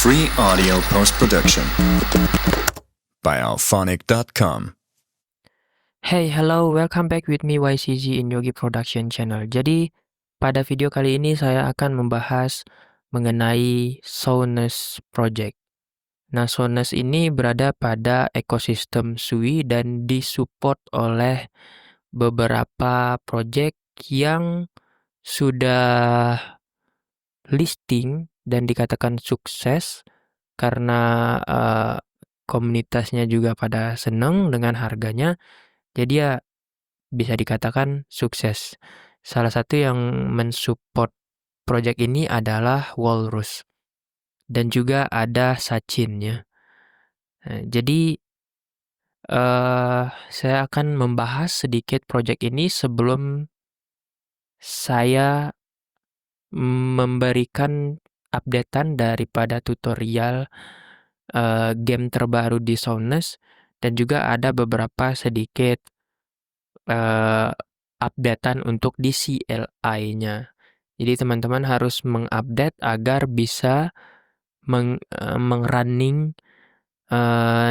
Free audio post-production by alphonic.com. Hey, hello, welcome back with me YCG in Yogi Production Channel. Jadi, pada video kali ini saya akan membahas mengenai Souness Project. Nah, Souness ini berada pada ekosistem Sui dan disupport oleh beberapa project yang sudah listing dan dikatakan sukses karena komunitasnya juga pada senang dengan harganya. Jadi ya bisa dikatakan sukses. Salah satu yang mensupport project ini adalah Walrus dan juga ada Sachin ya. Jadi saya akan membahas sedikit project ini sebelum saya memberikan updatean daripada tutorial game terbaru di Souness dan juga ada beberapa sedikit updatean untuk di CLI-nya. Jadi teman-teman harus mengupdate agar bisa mengrunning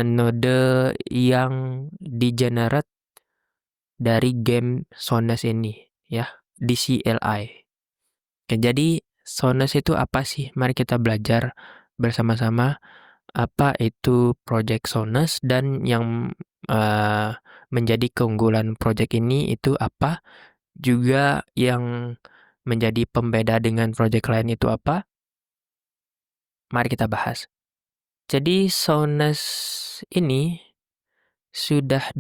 node yang di-generate dari game Souness ini ya di CLI. Oke, jadi Souness itu apa sih? Mari kita belajar bersama-sama apa itu Project Souness dan yang menjadi keunggulan project ini itu apa, juga yang menjadi pembeda dengan project lain itu apa. Mari kita bahas. Jadi Souness ini sudah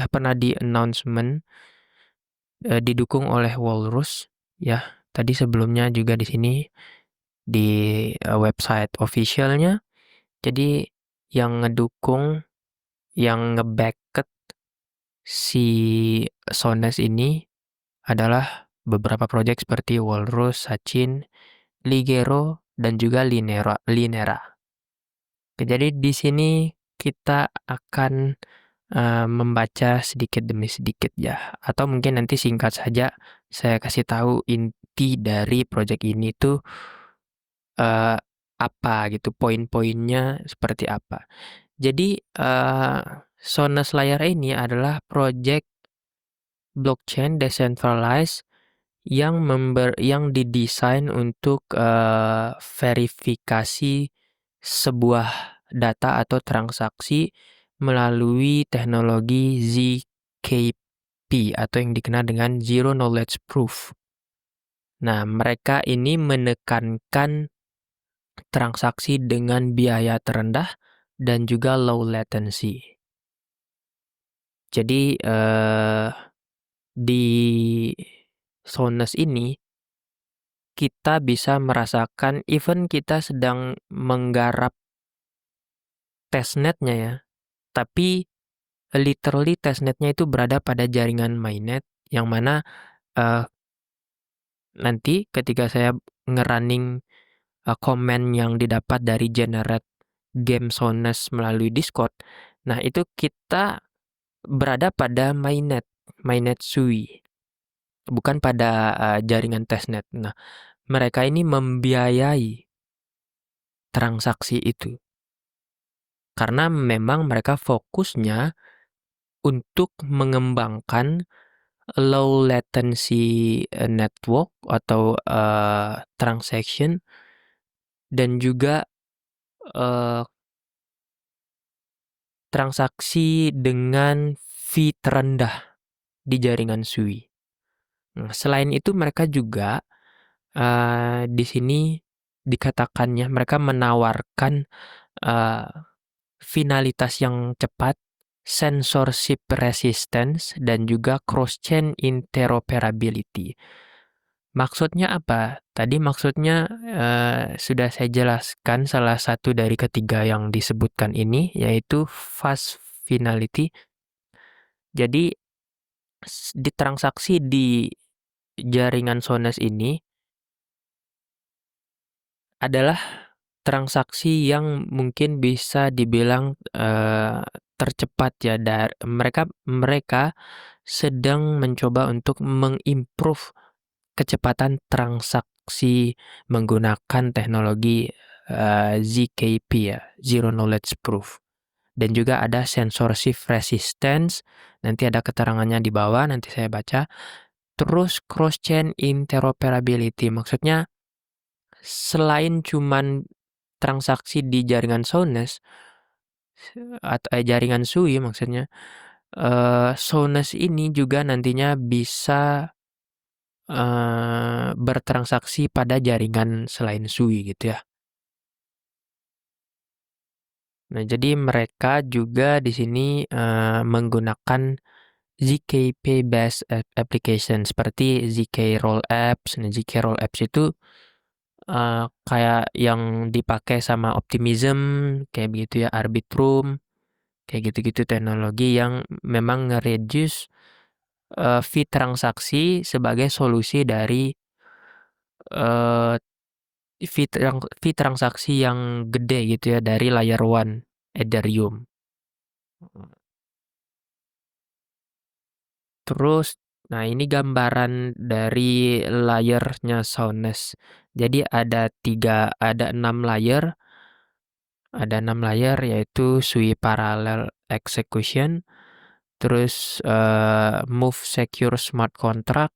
pernah di announcement didukung oleh Walrus ya. Tadi sebelumnya juga di sini di website officialnya. Jadi yang ngedukung, yang nge-backed si Souness ini adalah beberapa project seperti Walrus, Sachin, Ligero, dan juga Linera. Oke, jadi di sini kita akan membaca sedikit demi sedikit ya, atau mungkin nanti singkat saja saya kasih tahu inti dari project ini tuh apa gitu, poin-poinnya seperti apa. Jadi Souness Layar ini adalah project blockchain decentralized yang didesain untuk verifikasi sebuah data atau transaksi melalui teknologi ZKP atau yang dikenal dengan Zero Knowledge Proof. Nah, mereka ini menekankan transaksi dengan biaya terendah dan juga low latency. Jadi di Souness ini kita bisa merasakan even kita sedang menggarap testnetnya ya, tapi literally testnetnya itu berada pada jaringan mainnet yang mana nanti ketika saya ngerunning komen yang didapat dari generate game Souness melalui Discord, nah itu kita berada pada mainnet Sui, bukan pada jaringan testnet. Nah, mereka ini membiayai transaksi itu karena memang mereka fokusnya untuk mengembangkan low latency network atau transaction dan juga transaksi dengan fee terendah di jaringan Sui. Nah, selain itu mereka juga di sini dikatakannya mereka menawarkan finalitas yang cepat, censorship resistance, dan juga cross-chain interoperability. Maksudnya apa? Tadi maksudnya sudah saya jelaskan salah satu dari ketiga yang disebutkan ini, yaitu fast finality. Jadi di transaksi di jaringan Souness ini adalah transaksi yang mungkin bisa dibilang tercepat ya. Mereka sedang mencoba untuk mengimprove kecepatan transaksi menggunakan teknologi ZKP ya, Zero Knowledge Proof. Dan juga ada censorship resistance, nanti ada keterangannya di bawah, nanti saya baca. Terus cross-chain interoperability, maksudnya selain cuman transaksi di jaringan Sones, atau jaringan SUI maksudnya, Sones ini juga nantinya bisa bertransaksi pada jaringan selain SUI gitu ya. Nah, jadi mereka juga di sini menggunakan ZKP based application seperti ZK Roll Apps. Nah, ZK Roll Apps itu kayak yang dipakai sama Optimism kayak begitu ya, Arbitrum kayak gitu-gitu, teknologi yang memang nge-reduce fee transaksi sebagai solusi dari eh, fee transaksi yang gede gitu ya dari layer one Ethereum. Terus, nah ini gambaran dari layernya Soundness. Jadi ada 6 layer yaitu Sui Parallel Execution, terus Move Secure Smart Contract,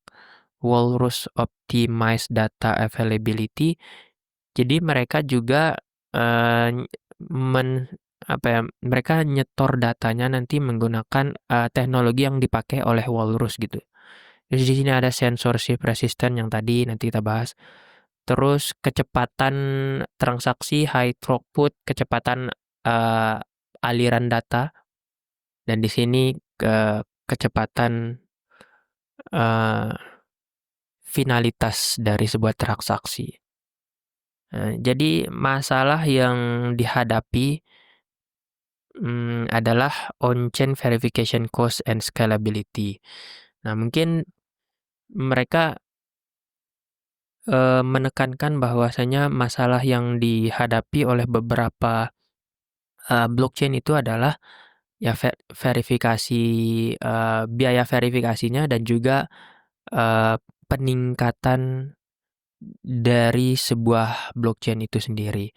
Walrus Optimize Data Availability. Jadi mereka juga eh, men apa ya, mereka nyetor datanya nanti menggunakan teknologi yang dipakai oleh Walrus gitu. Terus di sini ada censorship resistant yang tadi nanti kita bahas. Terus kecepatan transaksi, high throughput, kecepatan eh, aliran data, dan di sini kecepatan eh, finalitas dari sebuah transaksi. Jadi masalah yang dihadapi adalah on-chain verification cost and scalability. Nah, mungkin mereka menekankan bahwasanya masalah yang dihadapi oleh beberapa blockchain itu adalah ya verifikasi, biaya verifikasinya, dan juga eee, peningkatan dari sebuah blockchain itu sendiri.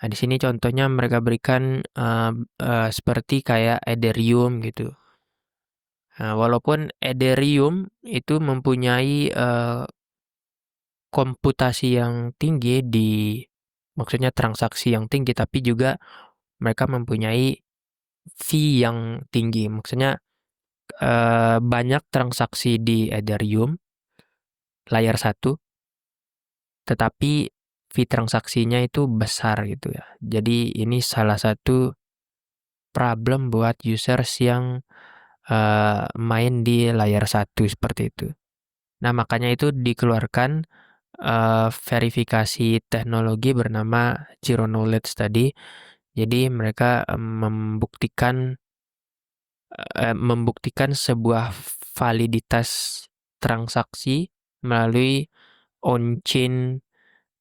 Nah, di sini contohnya mereka berikan seperti kayak Ethereum gitu. Nah, walaupun Ethereum itu mempunyai komputasi yang tinggi maksudnya transaksi yang tinggi, tapi juga mereka mempunyai fee yang tinggi. Maksudnya banyak transaksi di Ethereum layer satu, tetapi fee transaksinya itu besar gitu ya. Jadi ini salah satu problem buat users yang main di layer satu seperti itu. Nah, makanya itu dikeluarkan verifikasi teknologi bernama Zero Knowledge tadi. Jadi mereka membuktikan sebuah validitas transaksi melalui on-chain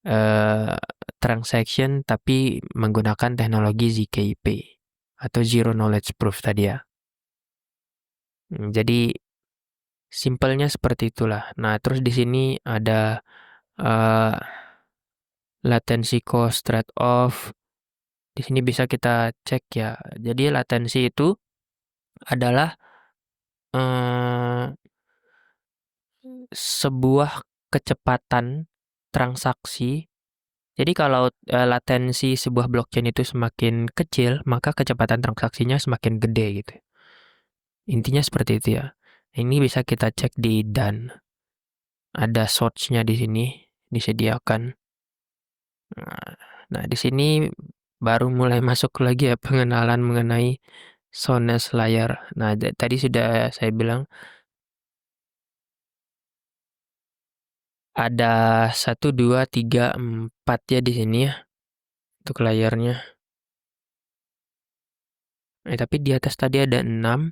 eh, transaction, tapi menggunakan teknologi ZKP atau Zero Knowledge Proof tadi ya. Jadi simpelnya seperti itulah. Nah, terus di sini ada eh, latency cost trade-off. Di sini bisa kita cek ya. Jadi latensi itu adalah eh, sebuah kecepatan transaksi. Jadi kalau latensi sebuah blockchain itu semakin kecil, maka kecepatan transaksinya semakin gede gitu. Intinya seperti itu ya. Ini bisa kita cek di Dan. Ada source-nya di sini disediakan. Nah, nah, di sini baru mulai masuk lagi ya pengenalan mengenai Sones layar. Nah, tadi sudah saya bilang ada 1, 2, 3, 4 ya di sini ya untuk layarnya. Tapi di atas tadi ada 6.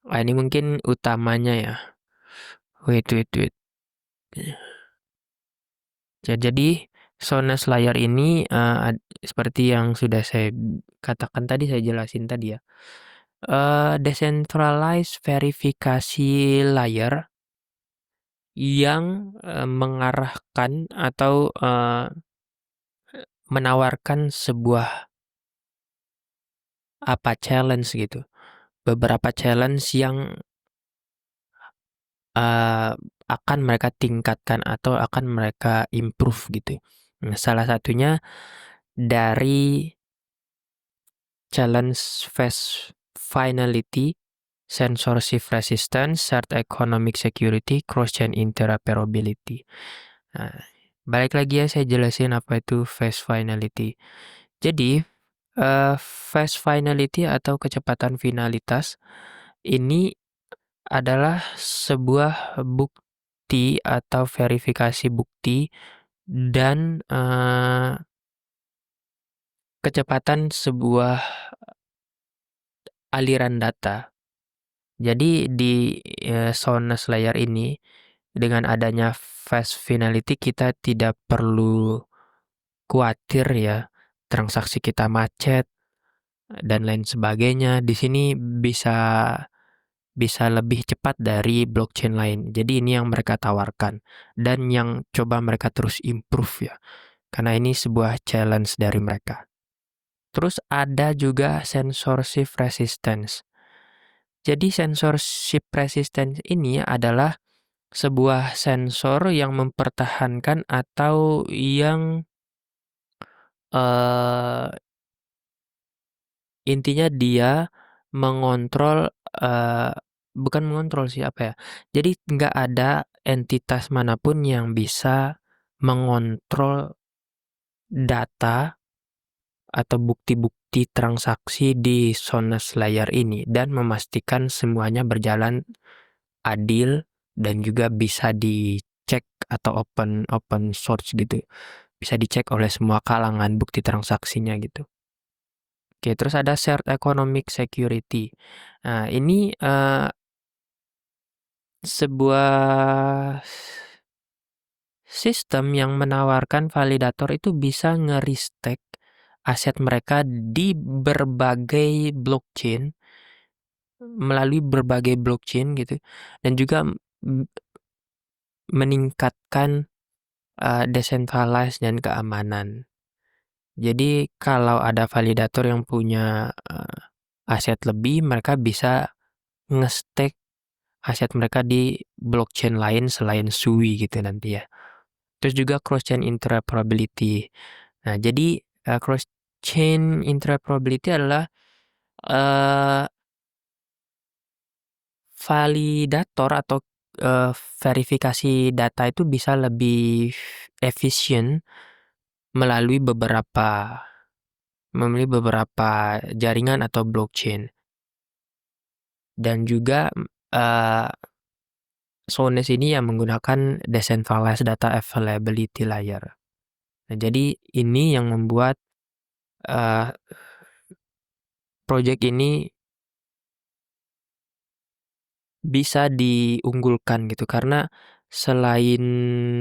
Ini mungkin utamanya ya. Wait. Ya, jadi Sones layar ini seperti yang sudah saya katakan tadi, saya jelasin tadi ya. Decentralized verifikasi layer yang mengarahkan atau menawarkan sebuah challenge gitu. Beberapa challenge yang akan mereka tingkatkan atau akan mereka improve gitu. Nah, salah satunya dari challenge phase finality, censorship resistance, shared economic security, cross-chain interoperability. Nah, balik lagi ya saya jelasin apa itu phase finality. Jadi, phase finality atau kecepatan finalitas ini adalah sebuah bukti atau verifikasi bukti dan, kecepatan sebuah aliran data. Jadi di, Soundness Layer ini, dengan adanya fast finality kita tidak perlu khawatir ya, transaksi kita macet dan lain sebagainya. Di sini bisa bisa lebih cepat dari blockchain lain. Jadi ini yang mereka tawarkan dan yang coba mereka terus improve ya, karena ini sebuah challenge dari mereka. Terus ada juga censorship resistance. Jadi censorship resistance ini adalah sebuah sensor yang mempertahankan atau yang, eee, intinya dia mengontrol, bukan mengontrol sih, apa ya, jadi nggak ada entitas manapun yang bisa mengontrol data atau bukti-bukti transaksi di Soundness Layer ini dan memastikan semuanya berjalan adil dan juga bisa dicek atau open open source gitu. Bisa dicek oleh semua kalangan bukti transaksinya gitu. Oke, terus ada shared economic security. Nah, ini, sebuah sistem yang menawarkan validator itu bisa nge-restake aset mereka di berbagai blockchain, melalui berbagai blockchain gitu, dan juga meningkatkan, decentralized dan keamanan. Jadi kalau ada validator yang punya, aset lebih, mereka bisa nge-stake aset mereka di blockchain lain selain Sui gitu nanti ya. Terus juga cross-chain interoperability. Nah, jadi, cross-chain interoperability adalah, eee, validator atau, verifikasi data itu bisa lebih efisien melalui beberapa jaringan atau blockchain. Dan juga, eee, Soundness ini yang menggunakan decentralized data availability layer. Nah, jadi ini yang membuat, eee, project ini bisa diunggulkan gitu, karena selain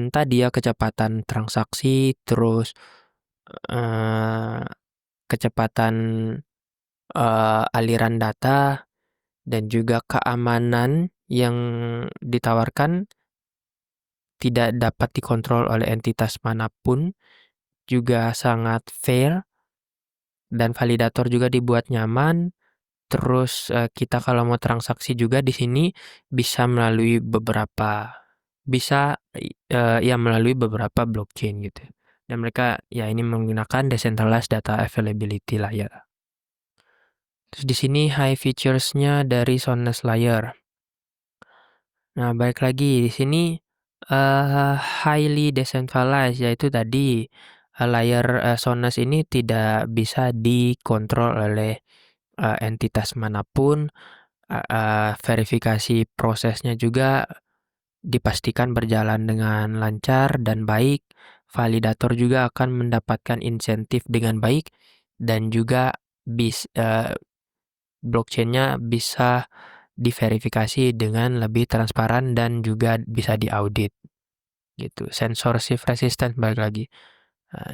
tadi ya kecepatan transaksi, terus, eee, kecepatan, aliran data, dan juga keamanan yang ditawarkan tidak dapat dikontrol oleh entitas manapun, juga sangat fair, dan validator juga dibuat nyaman. Terus, kita kalau mau transaksi juga di sini bisa melalui beberapa ya melalui beberapa blockchain gitu. Dan mereka ya ini menggunakan decentralized data availability layer. Terus di sini high features-nya dari Soundness Layer. Nah, balik lagi di sini, highly decentralized, yaitu tadi, layer, Soundness ini tidak bisa dikontrol oleh, entitas manapun. Verifikasi prosesnya juga dipastikan berjalan dengan lancar dan baik. Validator juga akan mendapatkan insentif dengan baik dan juga blockchain-nya bisa diverifikasi dengan lebih transparan dan juga bisa diaudit gitu. Censorship resistant balik lagi.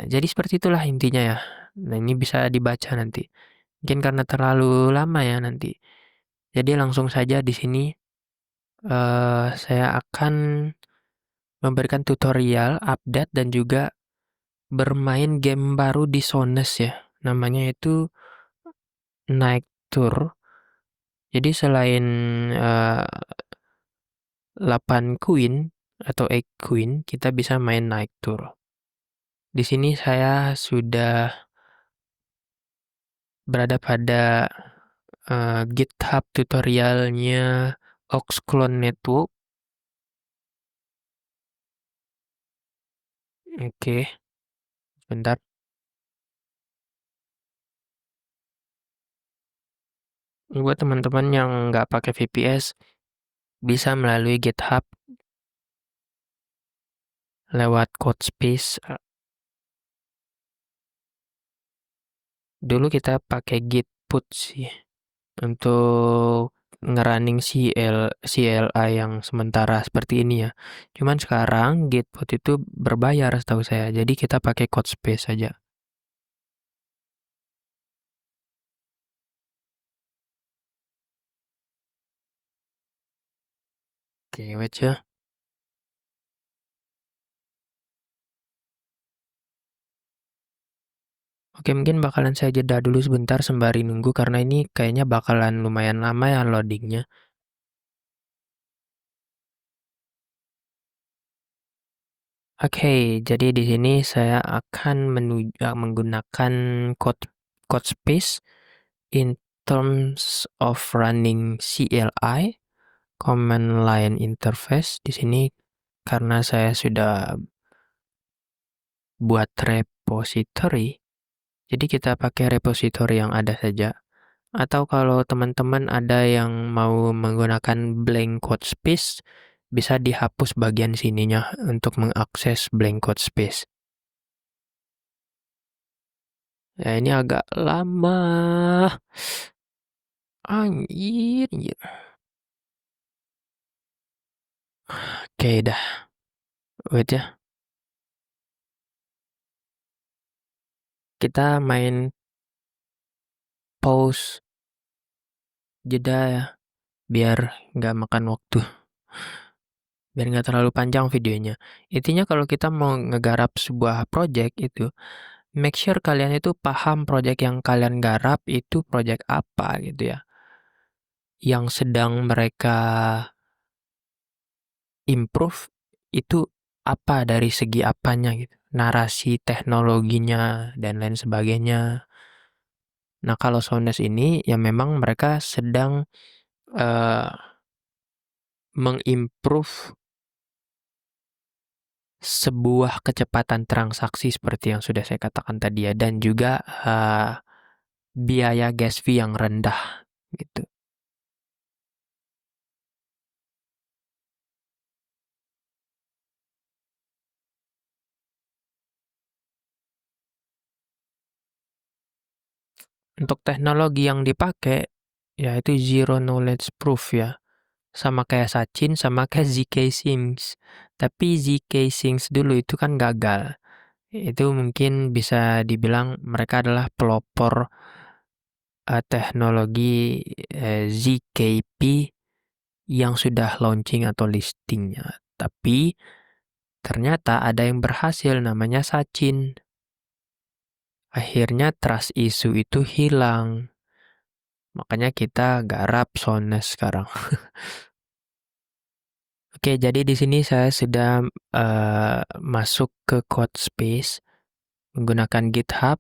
Jadi seperti itulah intinya ya. Nah, ini bisa dibaca nanti. Mungkin karena terlalu lama ya nanti. Jadi langsung saja di sini, saya akan memberikan tutorial, update, dan juga bermain game baru di Sones ya. Namanya itu Night Tour. Jadi selain 8 Queen atau 8 Queen, kita bisa main Night Tour. Di sini saya sudah berada pada GitHub tutorialnya Oxclone Network. Oke, bentar. Buat teman-teman yang nggak pakai VPS, bisa melalui GitHub lewat Codespace. Dulu kita pakai Gitput sih untuk ngerunning CLI yang sementara seperti ini ya. Cuman sekarang Gitput itu berbayar setahu saya, jadi kita pakai Codespace saja. Oke, wait ya. Oke, mungkin bakalan saya jeda dulu sebentar sembari nunggu karena ini kayaknya bakalan lumayan lama ya loadingnya. Oke, jadi di sini saya akan menggunakan code space in terms of running CLI, command line interface. Di sini karena saya sudah buat repository, jadi kita pakai repository yang ada saja. Atau kalau teman-teman ada yang mau menggunakan blank code space, bisa dihapus bagian sininya untuk mengakses blank code space. Ya ini agak lama. Anjir, anjir. Oke dah. Wait ya. Kita main pause jeda ya. Biar nggak makan waktu. Biar nggak terlalu panjang videonya. Intinya kalau kita mau ngegarap sebuah project itu, make sure kalian itu paham project yang kalian garap itu project apa gitu ya. Yang sedang mereka improve itu apa dari segi apanya gitu. Narasi teknologinya dan lain sebagainya. Nah, kalau Soundes ini ya memang mereka sedang uh, mengimprove sebuah kecepatan transaksi seperti yang sudah saya katakan tadi ya, dan juga biaya gas fee yang rendah gitu. Untuk teknologi yang dipakai yaitu zero knowledge proof ya. Sama kayak Sachin, sama kayak ZK Sings. Tapi ZK Sings dulu itu kan gagal. Itu mungkin bisa dibilang mereka adalah pelopor teknologi ZKP yang sudah launching atau listingnya. Tapi ternyata ada yang berhasil namanya Sachin. Akhirnya trust issue itu hilang. Makanya kita garap Sones sekarang. Oke, jadi di sini saya sudah masuk ke code space menggunakan GitHub.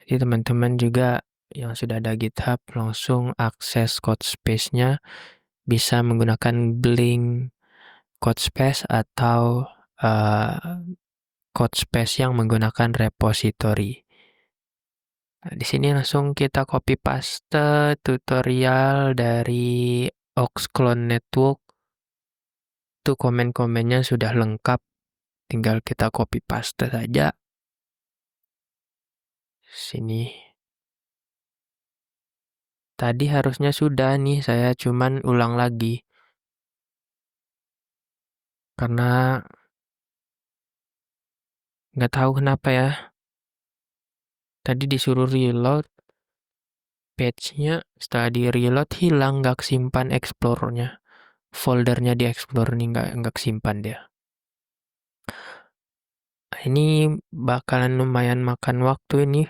Jadi teman-teman juga yang sudah ada GitHub langsung akses code space-nya bisa menggunakan Blink code space atau code space yang menggunakan repository. Nah, di sini langsung kita copy paste tutorial dari Oxclone Network. Itu komen-komennya sudah lengkap, tinggal kita copy paste saja. Sini. Tadi harusnya sudah nih, saya cuman ulang lagi. Karena nggak tahu kenapa ya. Tadi disuruh reload page-nya, setelah di reload hilang, nggak simpan explore-nya. Foldernya di explore ini nggak simpan dia. Ini bakalan lumayan makan waktu ini.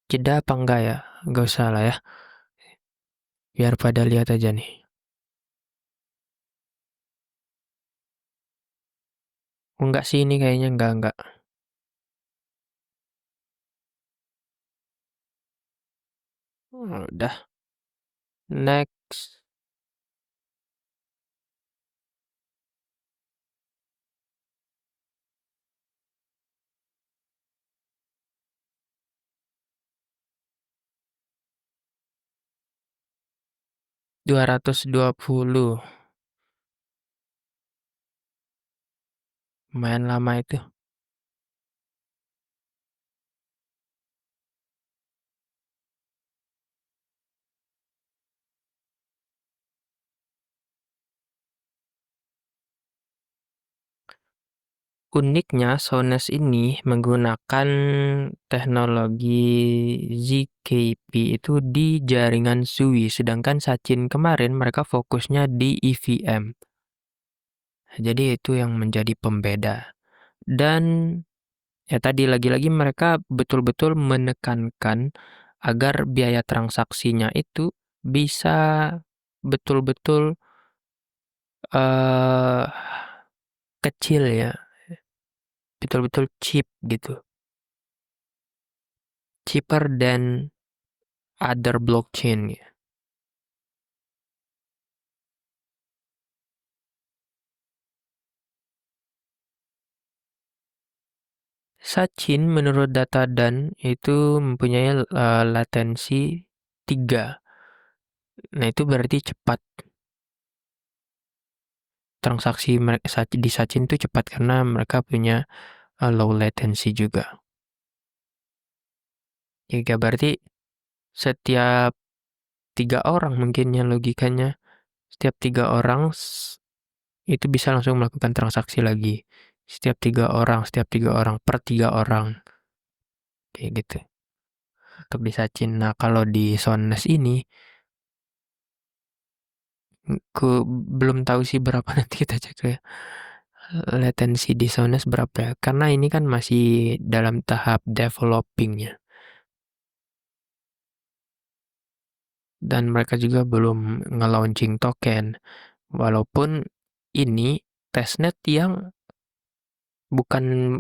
Jeda apa enggak ya? Enggak usah lah ya. Biar pada lihat aja nih. Enggak sih ini kayaknya enggak. Udah. Next. 220. Lumayan lama itu. Uniknya Sones ini menggunakan teknologi ZKP itu di jaringan SUI, sedangkan Sachin kemarin mereka fokusnya di EVM. Jadi itu yang menjadi pembeda. Dan ya tadi lagi-lagi mereka betul-betul menekankan agar biaya transaksinya itu bisa betul-betul eh kecil ya, betul-betul cheap gitu. Cheaper than other blockchain ya. Sachin menurut data Dan itu mempunyai latensi 3. Nah, itu berarti cepat. Transaksi di Sachin itu cepat karena mereka punya low latency juga. 3 berarti setiap 3 orang mungkin ya logikanya. Setiap 3 orang itu bisa langsung melakukan transaksi lagi. Setiap 3 orang, per 3 orang. Kayak gitu. Untuk di Sachin. Nah, kalau di Sones ini, belum tahu sih berapa nanti kita cek ya. Latensi di Sones berapa ya? Karena ini kan masih dalam tahap developingnya. Dan mereka juga belum nge-launching token. Walaupun ini testnet yang bukan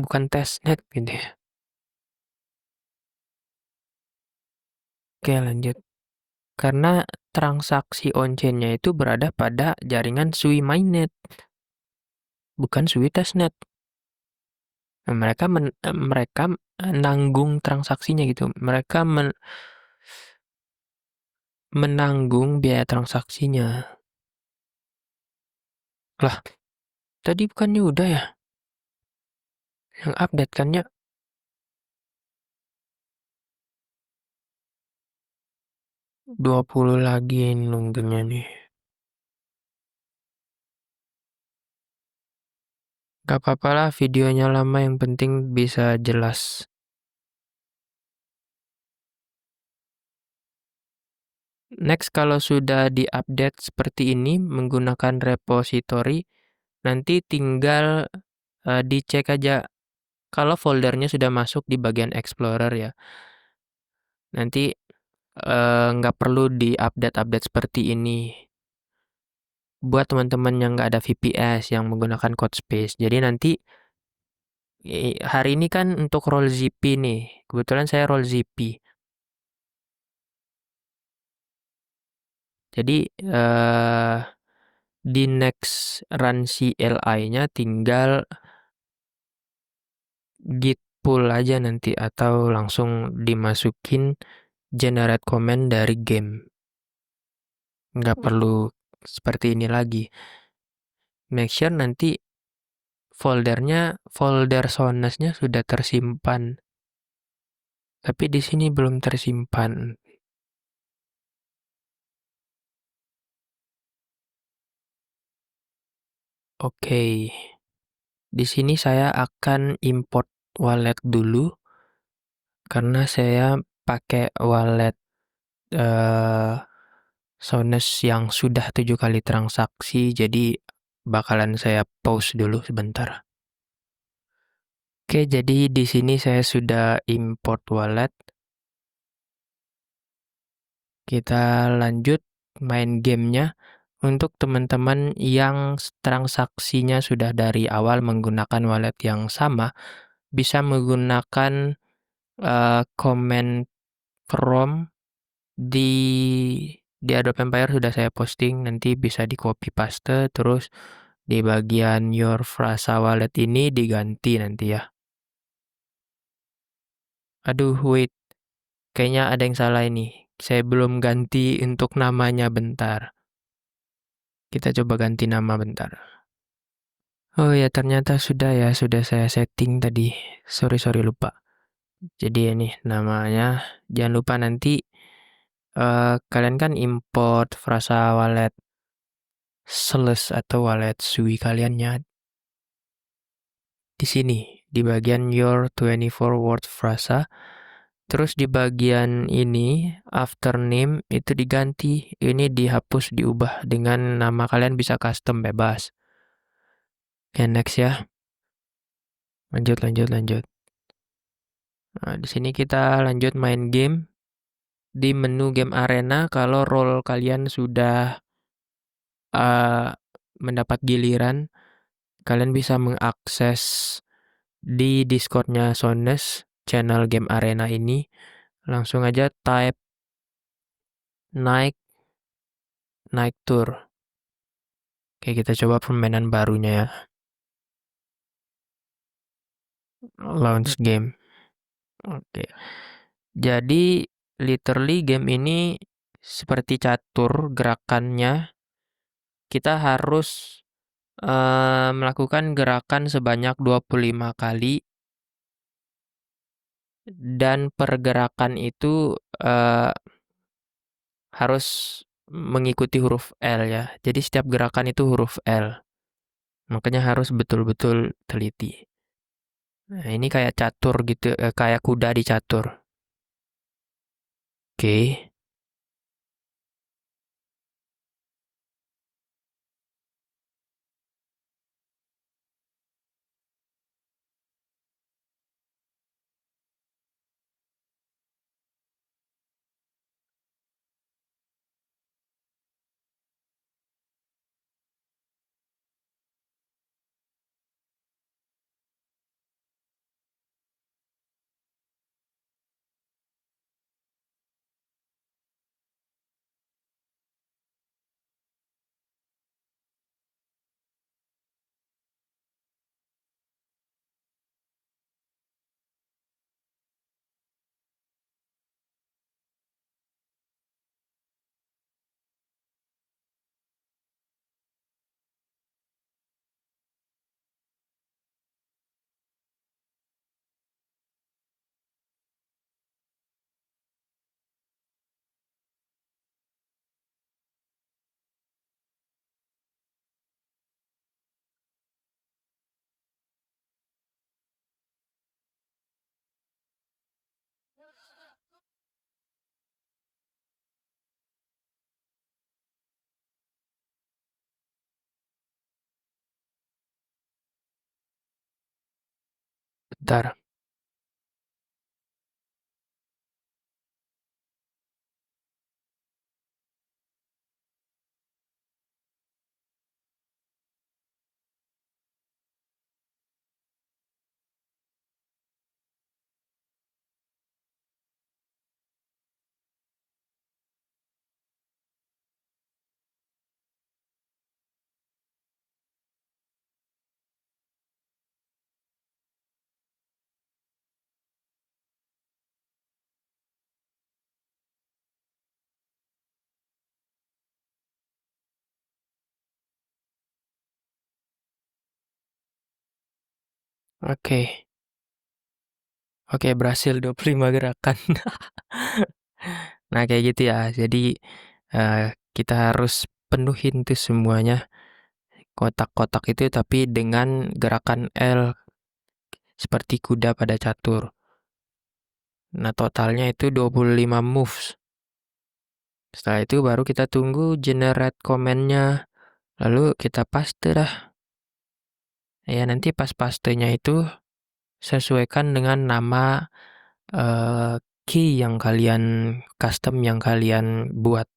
bukan testnet gitu ya. Oke, lanjut. Karena transaksi on-chain-nya itu berada pada jaringan Sui mainnet, bukan Sui testnet. Nah, mereka nanggung transaksinya gitu. Mereka menanggung biaya transaksinya. Lah, tadi bukannya udah ya? Yang update kan ya? 20 lagi nunggunya nih. Gak apa-apa lah videonya lama yang penting bisa jelas. Next kalau sudah diupdate seperti ini menggunakan repository, nanti tinggal dicek aja kalau foldernya sudah masuk di bagian Explorer ya. Nanti nggak perlu di-update seperti ini. Buat teman-teman yang nggak ada VPS yang menggunakan Codespace. Jadi nanti hari ini kan untuk role ZP nih. Kebetulan saya role ZP. Jadi di next run CLI-nya tinggal git pull aja nanti atau langsung dimasukin generate comment dari game. Nggak perlu seperti ini lagi. Make sure nanti folder Sonesnya sudah tersimpan. Tapi di sini belum tersimpan. Oke. Di sini saya akan import wallet dulu karena saya pakai wallet Sones yang sudah 7 kali transaksi, jadi bakalan saya pause dulu sebentar. Oke, jadi di sini saya sudah import wallet. Kita lanjut main gamenya. Untuk teman-teman yang transaksinya sudah dari awal menggunakan wallet yang sama, bisa menggunakan command from di Adobe Empire sudah saya posting, nanti bisa di copy paste, terus di bagian your frasa wallet ini diganti nanti ya. Aduh, wait. Kayaknya ada yang salah ini. Saya belum ganti untuk namanya bentar. Kita coba ganti nama bentar. Oh ya, ternyata sudah ya, sudah saya setting tadi. Sorry lupa. Jadi ini namanya, jangan lupa nanti kalian kan import frasa wallet Sales atau wallet Sui kaliannya di sini, di bagian your 24 word frasa. Terus di bagian ini, after name itu diganti. Ini dihapus, diubah dengan nama kalian bisa custom bebas. Oke, next ya. Lanjut. Nah, di sini kita lanjut main game. Di menu game arena, kalau role kalian sudah uh, mendapat giliran, kalian bisa mengakses di Discord-nya Sones, channel game arena ini. Langsung aja type naik tour. Oke, kita coba permainan barunya ya. Launch game. Oke. Jadi literally game ini seperti catur gerakannya. Kita harus melakukan gerakan sebanyak 25 kali dan pergerakan itu harus mengikuti huruf L ya. Jadi setiap gerakan itu huruf L. Makanya harus betul-betul teliti. Nah, ini kayak catur gitu, kayak kuda di catur. Oke, bentar. Oke. Oke, berhasil 25 gerakan. Nah, kayak gitu ya. Jadi kita harus penuhin tuh semuanya kotak-kotak itu tapi dengan gerakan L seperti kuda pada catur. Nah, totalnya itu 25 moves. Setelah itu baru kita tunggu generate command-nya. Lalu kita paste dah. Ya, nanti pas pastenya itu sesuaikan dengan nama key yang kalian custom yang kalian buat.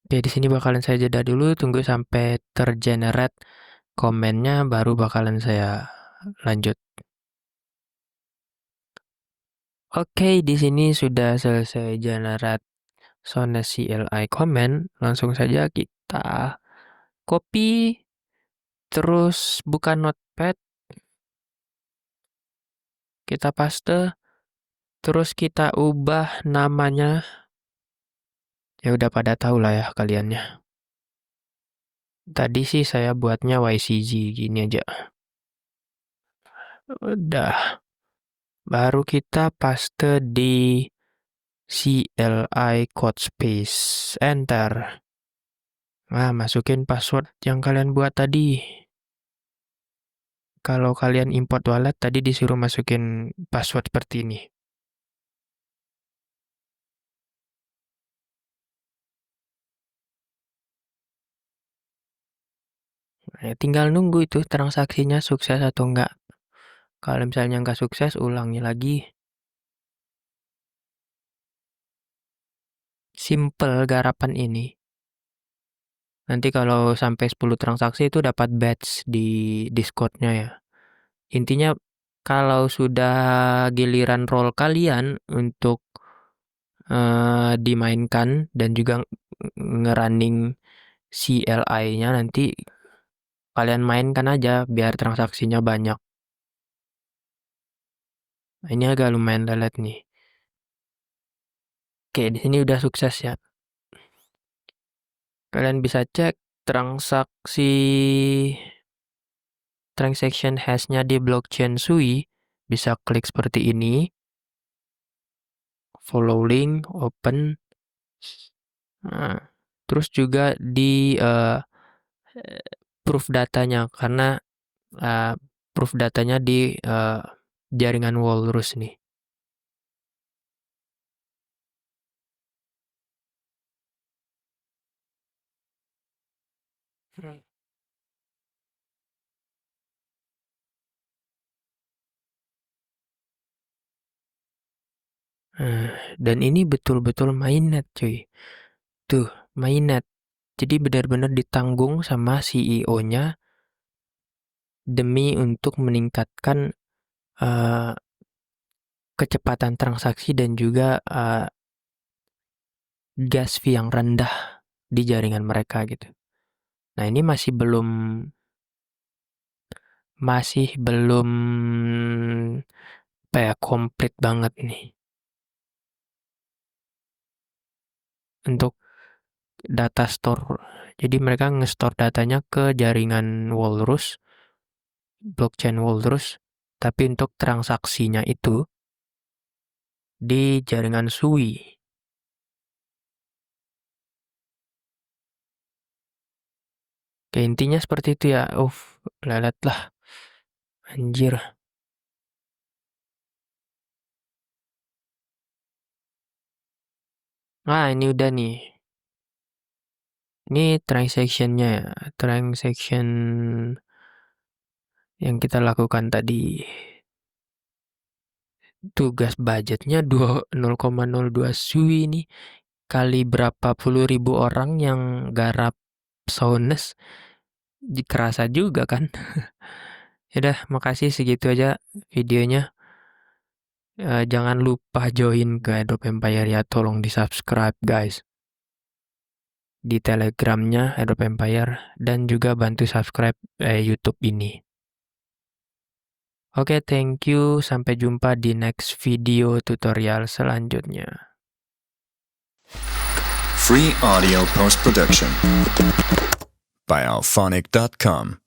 Oke, di sini bakalan saya jeda dulu, tunggu sampai tergenerate komennya, baru bakalan saya lanjut. Oke, di sini sudah selesai generate Sonnet CLI comment. Langsung saja kita copy, terus buka notepad, kita paste, terus kita ubah namanya. Ya udah pada tahu lah ya kaliannya. Tadi sih saya buatnya YCG gini aja. Udah. Baru kita paste di CLI code space, enter. Nah, masukin password yang kalian buat tadi. Kalau kalian import wallet tadi disuruh masukin password seperti ini. Nah, tinggal nunggu itu transaksinya sukses atau enggak. Kalau misalnya enggak sukses, ulangi lagi. Simple garapan ini. Nanti kalau sampai 10 transaksi itu dapat badge di Discord-nya ya. Intinya kalau sudah giliran role kalian untuk dimainkan dan juga ngerunning CLI-nya, nanti kalian mainkan aja biar transaksinya banyak. Nah, ini agak lumayan lelet nih. Oke, di sini udah sukses ya. Kalian bisa cek transaction hash-nya di blockchain Sui. Bisa klik seperti ini. Follow link, open. Nah, terus juga di proof datanya, karena proof datanya di jaringan Walrus nih. Dan ini betul-betul mainnet cuy. Tuh, mainnet. Jadi benar-benar ditanggung sama CEO-nya demi untuk meningkatkan kecepatan transaksi dan juga gas fee yang rendah di jaringan mereka gitu. Nah, ini masih belum komplit banget nih. Untuk data store. Jadi mereka nge-store datanya ke jaringan Walrus, blockchain Walrus, tapi untuk transaksinya itu di jaringan Sui. Oke, intinya seperti itu ya. Lelet lah. Anjir. Nah, ini udah nih. Ini transaction-nya ya. Transaction yang kita lakukan tadi. Tugas budgetnya 0,02 Sui nih. Kali berapa puluh ribu orang yang garap Sonnet. Kerasa juga kan. Yaudah, makasih segitu aja videonya. Jangan lupa join ke Adobe Empire ya, tolong di subscribe guys. Di telegramnya Adobe Empire dan juga bantu subscribe YouTube ini. Oke, thank you. Sampai jumpa di next video tutorial selanjutnya. Free audio post production by alphonic.com.